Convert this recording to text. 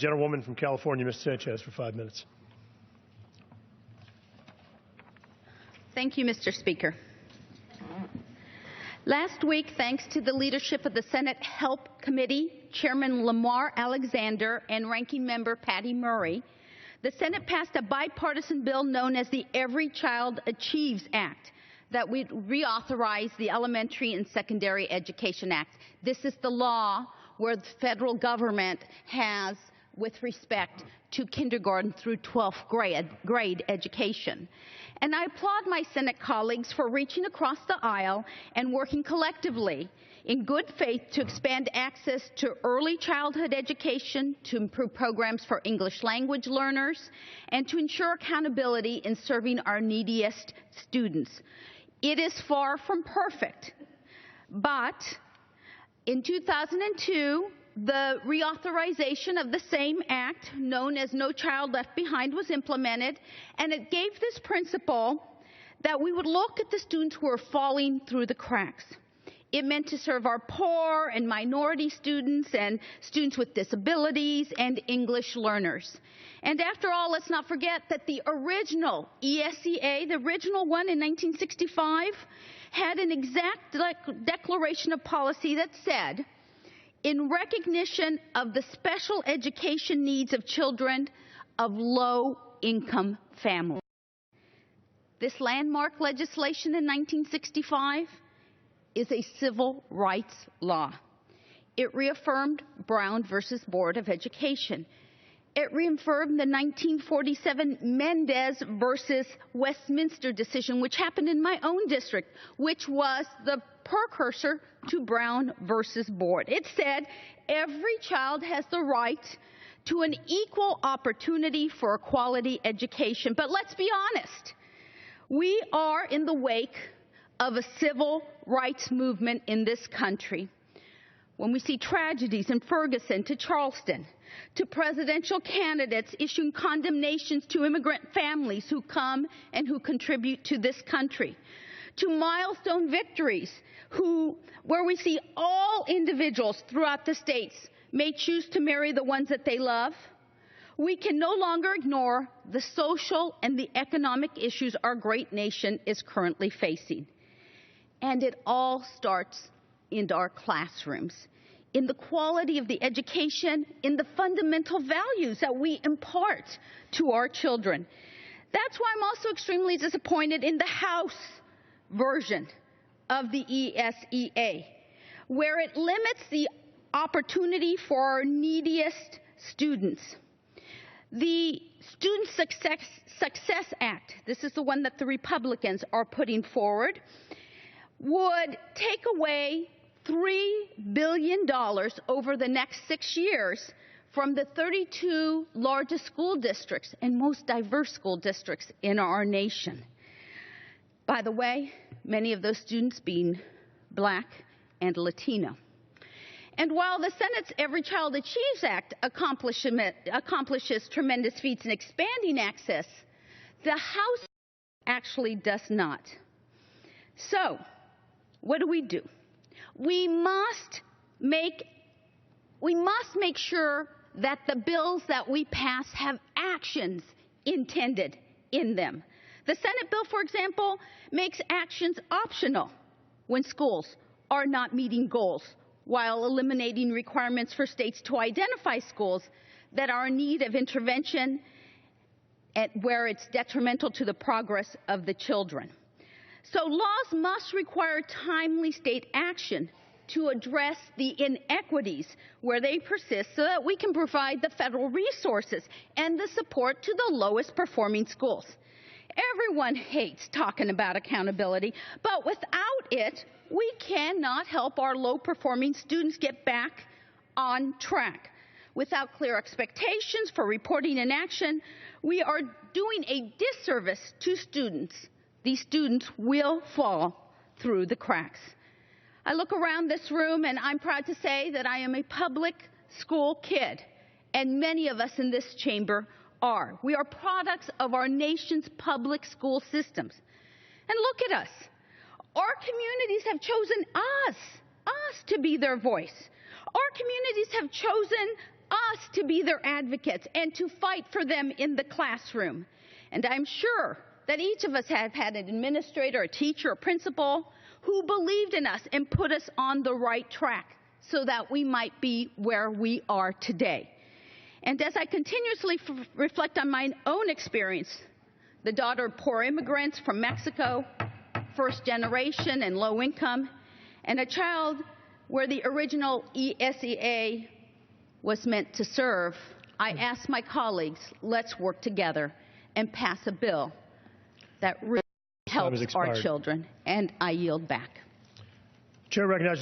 Gentlewoman from California, Ms. Sanchez, for 5 minutes. Thank you, Mr. Speaker. Last week, thanks to the leadership of the Senate Help Committee, Chairman Lamar Alexander and Ranking Member Patty Murray, the Senate passed a bipartisan bill known as the Every Child Achieves Act that would reauthorize the Elementary and Secondary Education Act. This is the law where the federal government has with respect to kindergarten through 12th grade education. And I applaud my Senate colleagues for reaching across the aisle and working collectively in good faith to expand access to early childhood education, to improve programs for English language learners, and to ensure accountability in serving our neediest students. It is far from perfect, but in 2002, the reauthorization of the same act, known as No Child Left Behind, was implemented, and it gave this principle that we would look at the students who are falling through the cracks. It meant to serve our poor and minority students and students with disabilities and English learners. And after all, let's not forget that the original ESEA, the original one in 1965, had an exact declaration of policy that said, in recognition of the special education needs of children of low-income families. This landmark legislation in 1965 is a civil rights law. It reaffirmed Brown versus Board of Education. It reaffirmed the 1947 Mendez versus Westminster decision, which happened in my own district, which was the precursor to Brown versus Board. It said every child has the right to an equal opportunity for a quality education. But let's be honest, we are in the wake of a civil rights movement in this country. When we see tragedies in Ferguson to Charleston, to presidential candidates issuing condemnations to immigrant families who come and who contribute to this country, to milestone victories where we see all individuals throughout the states may choose to marry the ones that they love, we can no longer ignore the social and the economic issues our great nation is currently facing. And it all starts in our classrooms, in the quality of the education, in the fundamental values that we impart to our children. That's why I'm also extremely disappointed in the House version of the ESEA, where it limits the opportunity for our neediest students. The Student Success Act, this is the one that the Republicans are putting forward, would take away $3 billion over the next 6 years from the 32 largest school districts and most diverse school districts in our nation. By the way, many of those students being Black and Latino. And while the Senate's Every Child Achieves Act accomplishes tremendous feats in expanding access, the House actually does not. So, what do? We must make sure that the bills that we pass have actions intended in them. The Senate bill, for example, makes actions optional when schools are not meeting goals, while eliminating requirements for states to identify schools that are in need of intervention where it's detrimental to the progress of the children. So laws must require timely state action to address the inequities where they persist so that we can provide the federal resources and the support to the lowest performing schools. Everyone hates talking about accountability, but without it, we cannot help our low-performing students get back on track. Without clear expectations for reporting and action, we are doing a disservice to students. These students will fall through the cracks. I look around this room and I'm proud to say that I am a public school kid, and many of us in this chamber are. We are products of our nation's public school systems. And look at us. Our communities have chosen us to be their voice. Our communities have chosen us to be their advocates and to fight for them in the classroom. And I'm sure that each of us have had an administrator, a teacher, a principal who believed in us and put us on the right track so that we might be where we are today. And as I continuously reflect on my own experience, the daughter of poor immigrants from Mexico, first generation and low income, and a child where the original ESEA was meant to serve, I asked my colleagues, let's work together and pass a bill that really helps our children. And I yield back. Chair recognizes